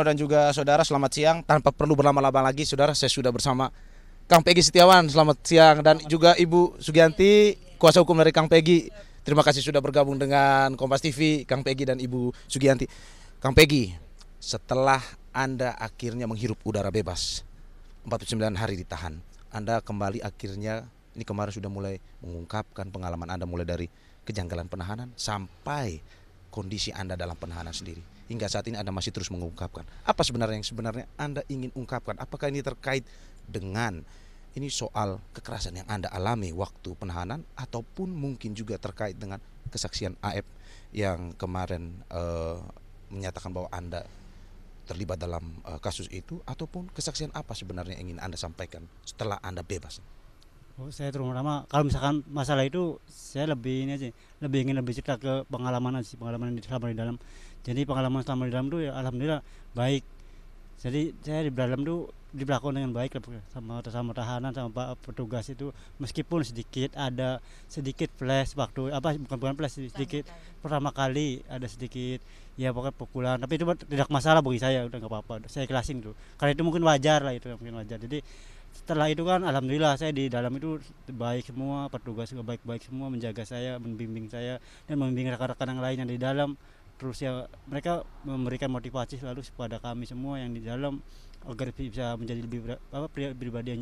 Dan juga saudara, selamat siang. Tanpa perlu berlama-lama lagi, saudara, saya sudah bersama Kang Pegi Setiawan. Selamat siang. Dan juga Ibu Sugianti, kuasa hukum dari Kang Pegi. Terima kasih sudah bergabung dengan Kompas TV, Kang Pegi dan Ibu Sugianti. Kang Pegi, setelah Anda akhirnya menghirup udara bebas, 49 hari ditahan, Anda kembali akhirnya, ini kemarin sudah mulai mengungkapkan pengalaman Anda mulai dari kejanggalan penahanan sampai kondisi Anda dalam penahanan sendiri. Hingga saat ini Anda masih terus mengungkapkan. Apa sebenarnya yang sebenarnya Anda ingin ungkapkan? Apakah ini terkait dengan ini soal kekerasan yang Anda alami waktu penahanan, ataupun mungkin juga terkait dengan kesaksian AF yang kemarin menyatakan bahwa Anda terlibat dalam kasus itu, ataupun kesaksian apa sebenarnya yang ingin Anda sampaikan setelah Anda bebas? Saya terutama kalau misalkan masalah itu saya lebih ini aja, ingin cerita ke pengalaman aja, pengalaman selama di dalam. Jadi pengalaman selama di dalam tuh ya alhamdulillah baik. Jadi saya di dalam tuh diperlakukan dengan baik sama tahanan, sama Pak petugas itu, meskipun ada sedikit flash waktu bukan flash, sedikit pertama kali ada sedikit ya pokoknya pukulan, tapi itu tidak masalah bagi saya, udah nggak apa-apa, saya ikhlasin tuh karena itu mungkin wajar lah, itu mungkin wajar. Jadi setelah itu kan alhamdulillah saya di dalam itu baik semua, petugas juga baik-baik semua, menjaga saya, membimbing saya dan membimbing rekan-rekan yang lain yang di dalam. Terus ya mereka memberikan motivasi selalu kepada kami semua yang di dalam agar bisa menjadi pribadi yang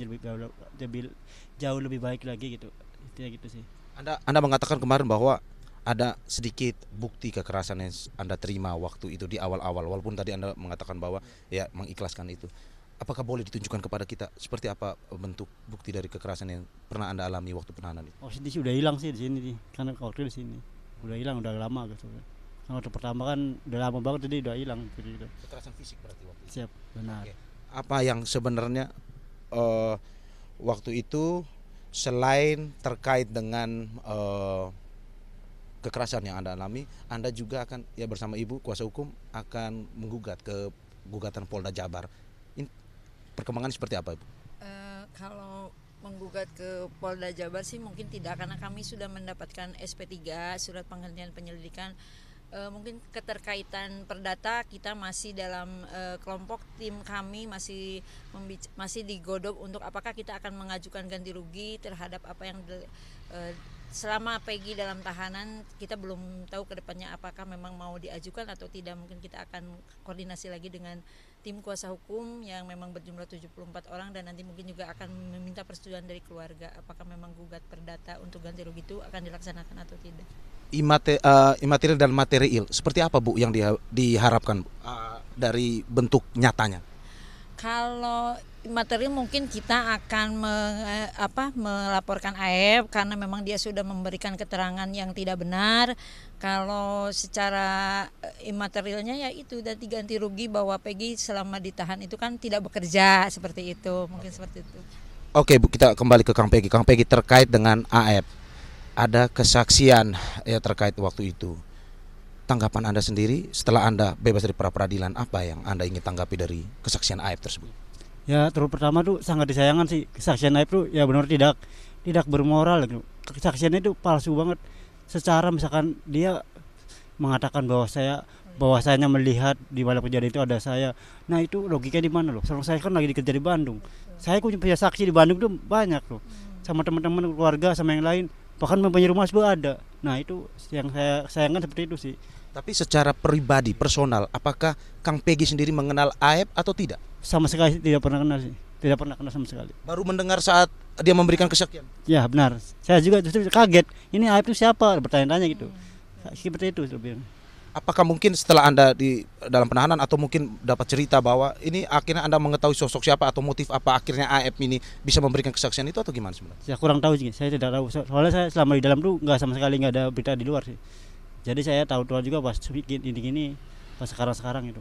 jauh lebih baik lagi gitu. Itu gitu sih. Anda mengatakan kemarin bahwa ada sedikit bukti kekerasan yang Anda terima waktu itu di awal-awal, walaupun tadi Anda mengatakan bahwa ya mengikhlaskan itu. Apakah boleh ditunjukkan kepada kita seperti apa bentuk bukti dari kekerasan yang pernah Anda alami waktu penahanan itu? Oh, sedih sudah hilang sih di sini nih. Karena waktu di sini udah hilang, udah lama gitu. Waktu pertama kan udah lama banget, jadi udah hilang gitu. Kekerasan fisik berarti waktu itu. Siap, benar. Oke. Apa yang sebenarnya waktu itu selain terkait dengan kekerasan yang Anda alami, Anda juga akan ya bersama Ibu kuasa hukum akan menggugat ke gugatan Polda Jabar. Perkembangan seperti apa, Ibu? Kalau menggugat ke Polda Jabar sih mungkin tidak, karena kami sudah mendapatkan SP3, surat penghentian penyelidikan. Mungkin keterkaitan perdata kita masih dalam kelompok tim kami masih digodok untuk apakah kita akan mengajukan ganti rugi terhadap apa yang selama Pegi dalam tahanan. Kita belum tahu ke depannya apakah memang mau diajukan atau tidak. Mungkin kita akan koordinasi lagi dengan tim kuasa hukum yang memang berjumlah 74 orang, dan nanti mungkin juga akan meminta persetujuan dari keluarga apakah memang gugat perdata untuk ganti rugi itu akan dilaksanakan atau tidak. Imaterial dan material seperti apa, Bu, yang diharapkan dari bentuk nyatanya? Kalau materi mungkin kita akan melaporkan AF karena memang dia sudah memberikan keterangan yang tidak benar. Kalau secara imaterialnya ya itu dari ganti rugi bahwa Pegi selama ditahan itu kan tidak bekerja, seperti itu, mungkin seperti itu. Oke, Bu, kita kembali ke Kang Pegi. Kang Pegi, terkait dengan AF, ada kesaksian ya terkait waktu itu. Tanggapan Anda sendiri setelah Anda bebas dari pra peradilan, apa yang Anda ingin tanggapi dari kesaksian AF tersebut? Ya terus pertama tuh sangat disayangkan sih kesaksian AF tuh, ya benar tidak bermoral gitu. Kesaksiannya itu palsu banget. Secara misalkan dia mengatakan bahwasanya melihat di malam kejadian itu ada saya. Nah itu logikanya di mana loh? Soalnya saya kan lagi kerja di Bandung. Saya punya saksi di Bandung tuh banyak loh. Sama teman-teman keluarga sama yang lain. Bahkan mempunyai rumah juga ada. Nah itu yang saya sayangkan seperti itu sih. Tapi secara pribadi, personal, apakah Kang Pegi sendiri mengenal AF atau tidak? Sama sekali tidak pernah kenal sih. Tidak pernah kenal sama sekali. Baru mendengar saat dia memberikan kesaksian? Ya benar. Saya juga justru kaget. Ini AF itu siapa? Bertanya-tanya gitu. Seperti itu lebih. Apakah mungkin setelah Anda di dalam penahanan, atau mungkin dapat cerita bahwa ini akhirnya Anda mengetahui sosok siapa atau motif apa akhirnya AF ini bisa memberikan kesaksian itu, atau gimana sebenarnya? Saya kurang tahu sih. Saya tidak tahu. Soalnya saya selama di dalam tuh sama sekali nggak ada berita di luar sih. Jadi saya tahu juga pas bikin ini pas sekarang itu.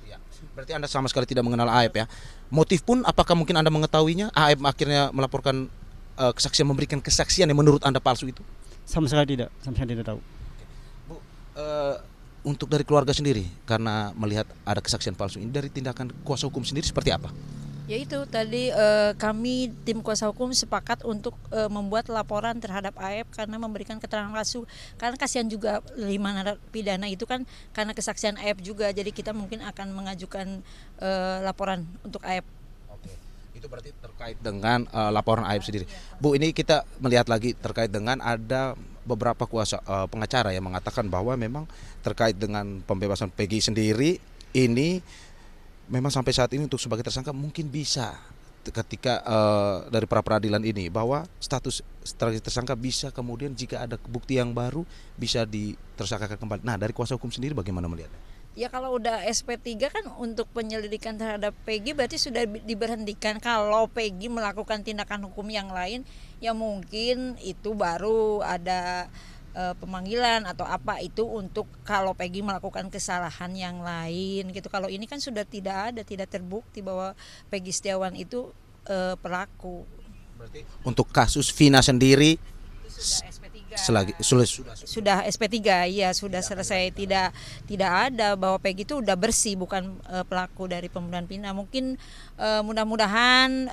Ya, berarti Anda sama sekali tidak mengenal AF ya. Motif pun apakah mungkin Anda mengetahuinya? AF akhirnya melaporkan memberikan kesaksian yang menurut Anda palsu itu? Sama sekali tidak tahu. Bu, untuk dari keluarga sendiri, karena melihat ada kesaksian palsu ini, dari tindakan kuasa hukum sendiri seperti apa? Ya itu tadi kami tim kuasa hukum sepakat untuk membuat laporan terhadap AF karena memberikan keterangan palsu. Karena kasihan juga 5 narapidana itu kan karena kesaksian AF juga. Jadi kita mungkin akan mengajukan laporan untuk AF. Oke. Itu berarti terkait dengan laporan AIB sendiri. Bu, ini kita melihat lagi terkait dengan ada beberapa kuasa pengacara yang mengatakan bahwa memang terkait dengan pembebasan Peggy sendiri ini memang sampai saat ini untuk sebagai tersangka mungkin bisa ketika dari pra peradilan ini bahwa status tersangka bisa kemudian jika ada bukti yang baru bisa ditersangkakan kembali. Nah, dari kuasa hukum sendiri bagaimana melihatnya? Ya kalau udah SP3 kan untuk penyelidikan terhadap Peggy berarti sudah diberhentikan. Kalau Peggy melakukan tindakan hukum yang lain ya mungkin itu baru ada pemanggilan atau apa itu untuk kalau Peggy melakukan kesalahan yang lain gitu. Kalau ini kan sudah tidak terbukti bahwa Peggy Setiawan itu pelaku. Berarti untuk kasus Vina sendiri Sudah SP3. Sudah SP3 ya sudah selesai, tidak ada bahwa Peggy itu udah bersih bukan pelaku dari pembunuhan Vina. Mungkin mudah-mudahan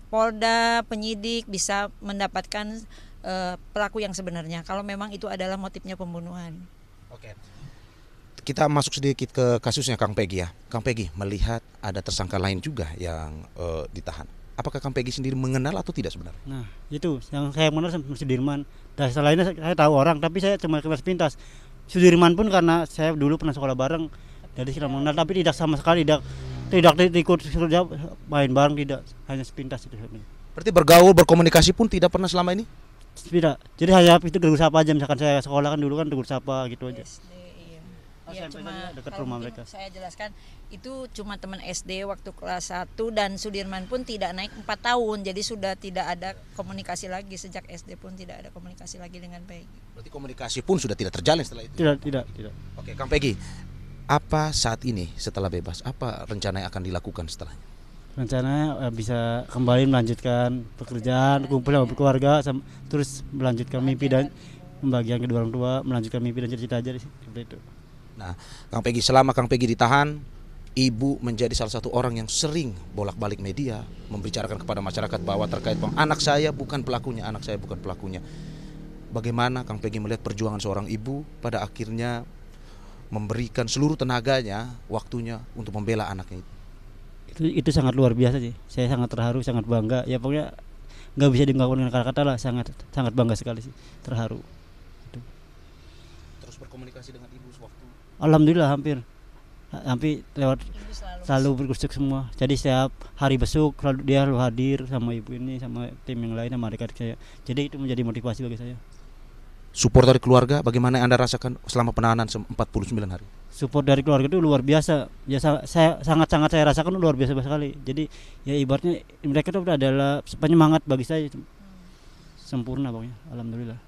Polda penyidik bisa mendapatkan pelaku yang sebenarnya kalau memang itu adalah motifnya pembunuhan. Oke. Kita masuk sedikit ke kasusnya Kang Peggy ya. Kang Peggy melihat ada tersangka lain juga yang ditahan. Apakah Kang Peggy sendiri mengenal atau tidak sebenarnya? Nah itu yang saya mengenal sama Sudirman. Dan selainnya saya tahu orang, tapi saya cuma kelas pintas. Sudirman pun karena saya dulu pernah sekolah bareng, jadi saya mengenal, tapi tidak sama sekali tidak ikut kerja main bareng, tidak, hanya sepintas itu. Berarti bergaul berkomunikasi pun tidak pernah selama ini? Tidak, jadi hanya itu tegur sapa aja, misalkan saya sekolah kan dulu kan tegur sapa gitu aja. SD, iya. Ya, Cuma dekat kalau rumah mungkin mereka. saya jelaskan itu cuma teman SD waktu kelas 1 dan Sudirman pun tidak naik 4 tahun. Jadi sudah tidak ada komunikasi lagi sejak SD pun tidak ada komunikasi lagi dengan Peggy. Berarti komunikasi pun sudah tidak terjalin setelah itu? Tidak. Oke, Kang Peggy, apa saat ini setelah bebas, apa rencana yang akan dilakukan setelahnya? Rencananya bisa kembali melanjutkan pekerjaan, kumpul sama keluarga, terus melanjutkan mimpi dan membagian kedua orang tua, melanjutkan mimpi dan cita-cita aja seperti itu. Nah, Kang Peggy, selama Kang Peggy ditahan, Ibu menjadi salah satu orang yang sering bolak-balik media membicarakan kepada masyarakat bahwa terkait anak saya bukan pelakunya, anak saya bukan pelakunya. Bagaimana Kang Peggy melihat perjuangan seorang ibu pada akhirnya memberikan seluruh tenaganya, waktunya untuk membela anaknya itu? Itu sangat luar biasa sih. Saya sangat terharu, sangat bangga. Ya pokoknya nggak bisa diungkapkan dengan kata-kata lah. Sangat bangga sekali sih, terharu. Terus berkomunikasi dengan ibu sewaktu? Alhamdulillah hampir lewat selalu berkusuk semua. Jadi setiap hari besuk dia selalu hadir sama ibu ini, sama tim yang lain, sama adik-adik saya. Jadi itu menjadi motivasi bagi saya. Support dari keluarga bagaimana yang Anda rasakan selama penahanan 49 hari? Support dari keluarga itu luar biasa. Ya saya sangat saya rasakan luar biasa sekali. Jadi ya ibaratnya mereka itu adalah penyemangat bagi saya. Sempurna pokoknya. Alhamdulillah.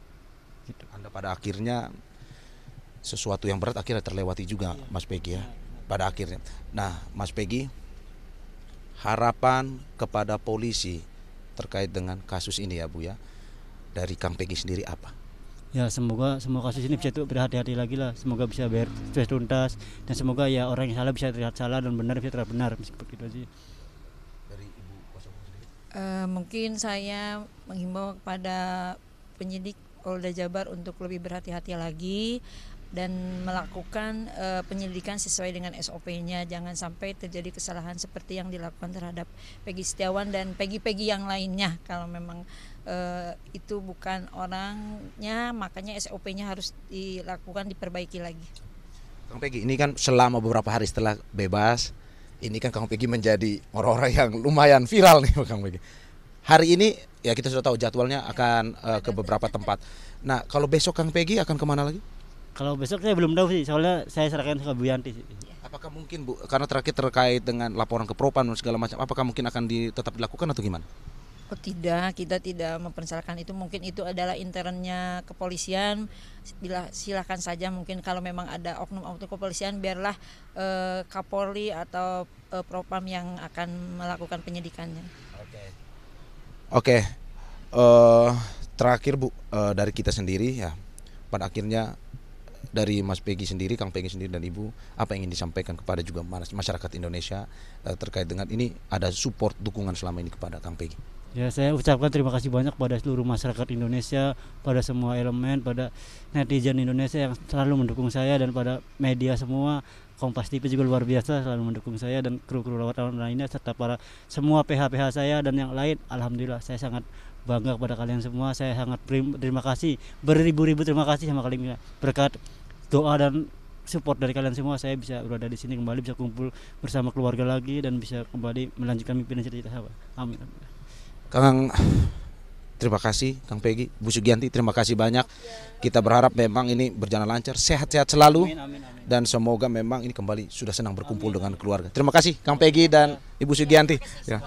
Gitu. Anda pada akhirnya sesuatu yang berat akhirnya terlewati juga, Mas Peggy ya. Pada akhirnya. Nah, Mas Peggy, harapan kepada polisi terkait dengan kasus ini ya Bu ya, dari Kang Peggy sendiri apa? Ya semoga kasus ini bisa tuh berhati-hati lagi lah. Semoga bisa tuntas dan semoga ya orang yang salah bisa terlihat salah dan benar bisa terlihat benar, meskipun itu aja. Dari Ibu kuasa hukum sendiri? Mungkin saya menghimbau kepada penyidik Polda Jabar untuk lebih berhati-hati lagi dan melakukan penyelidikan sesuai dengan SOP-nya. Jangan sampai terjadi kesalahan seperti yang dilakukan terhadap Peggy Setiawan dan Peggy yang lainnya. Kalau memang itu bukan orangnya, makanya SOP-nya harus dilakukan, diperbaiki lagi. Kang Peggy, ini kan selama beberapa hari setelah bebas, ini kan Kang Peggy menjadi orang-orang yang lumayan viral nih Kang Peggy. Hari ini ya kita sudah tahu jadwalnya akan ke beberapa tempat. Nah, kalau besok Kang Peggy akan kemana lagi? Kalau besok saya belum tahu sih, soalnya saya serahkan ke Bu Yanti sih. Apakah mungkin Bu, karena terakhir terkait dengan laporan ke Propam dan segala macam, apakah mungkin akan tetap dilakukan atau gimana? Oh tidak, kita tidak mempersalahkan itu. Mungkin itu adalah internnya kepolisian. Silakan saja, mungkin kalau memang ada oknum-oknum kepolisian, biarlah Kapolri atau Propam yang akan melakukan penyidikannya. Oke. Terakhir Bu, dari kita sendiri ya, pada akhirnya dari Mas Peggy sendiri, Kang Peggy sendiri dan Ibu, apa yang ingin disampaikan kepada juga masyarakat Indonesia terkait dengan ini, ada support dukungan selama ini kepada Kang Peggy? Ya, saya ucapkan terima kasih banyak pada seluruh masyarakat Indonesia, pada semua elemen, pada netizen Indonesia yang selalu mendukung saya, dan pada media semua. Kompas TV juga luar biasa selalu mendukung saya, dan kru-kru wartawan lainnya, serta para semua PH-PH saya dan yang lain. Alhamdulillah, saya sangat bangga kepada kalian semua. Saya sangat terima kasih, beribu-ribu terima kasih sama kalian. Berkat doa dan support dari kalian semua, saya bisa berada di sini kembali, bisa kumpul bersama keluarga lagi, dan bisa kembali melanjutkan mimpi dan cita-cita saya. Amin. Kang, terima kasih Kang Peggy, Bu Sugianti, terima kasih banyak. Kita berharap memang ini berjalan lancar, sehat-sehat selalu. Amin. Dan semoga memang ini kembali sudah senang berkumpul dengan keluarga. Terima kasih Kang Peggy dan Ibu Sugianti. Ya.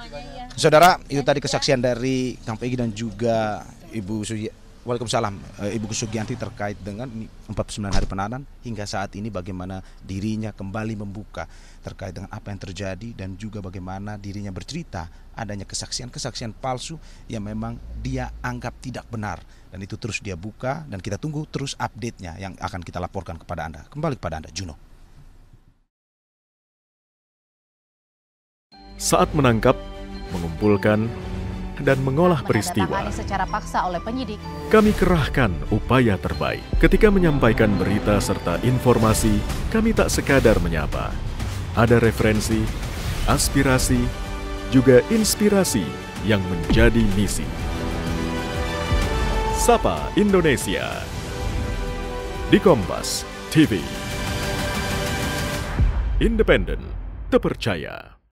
Saudara, itu tadi kesaksian dari Kang Peggy dan juga Ibu Sugianti. Waalaikumsalam, Ibu Sugianti terkait dengan 49 hari penahanan hingga saat ini, bagaimana dirinya kembali membuka terkait dengan apa yang terjadi, dan juga bagaimana dirinya bercerita adanya kesaksian-kesaksian palsu yang memang dia anggap tidak benar, dan itu terus dia buka, dan kita tunggu terus update-nya yang akan kita laporkan kepada Anda. Kembali kepada Anda, Juno. Saat menangkap, mengumpulkan, dan mengolah peristiwa, secara paksa oleh penyidik. Kami kerahkan upaya terbaik. Ketika menyampaikan berita serta informasi, kami tak sekadar menyapa. Ada referensi, aspirasi, juga inspirasi yang menjadi misi. Sapa Indonesia di Kompas TV. Independen, terpercaya.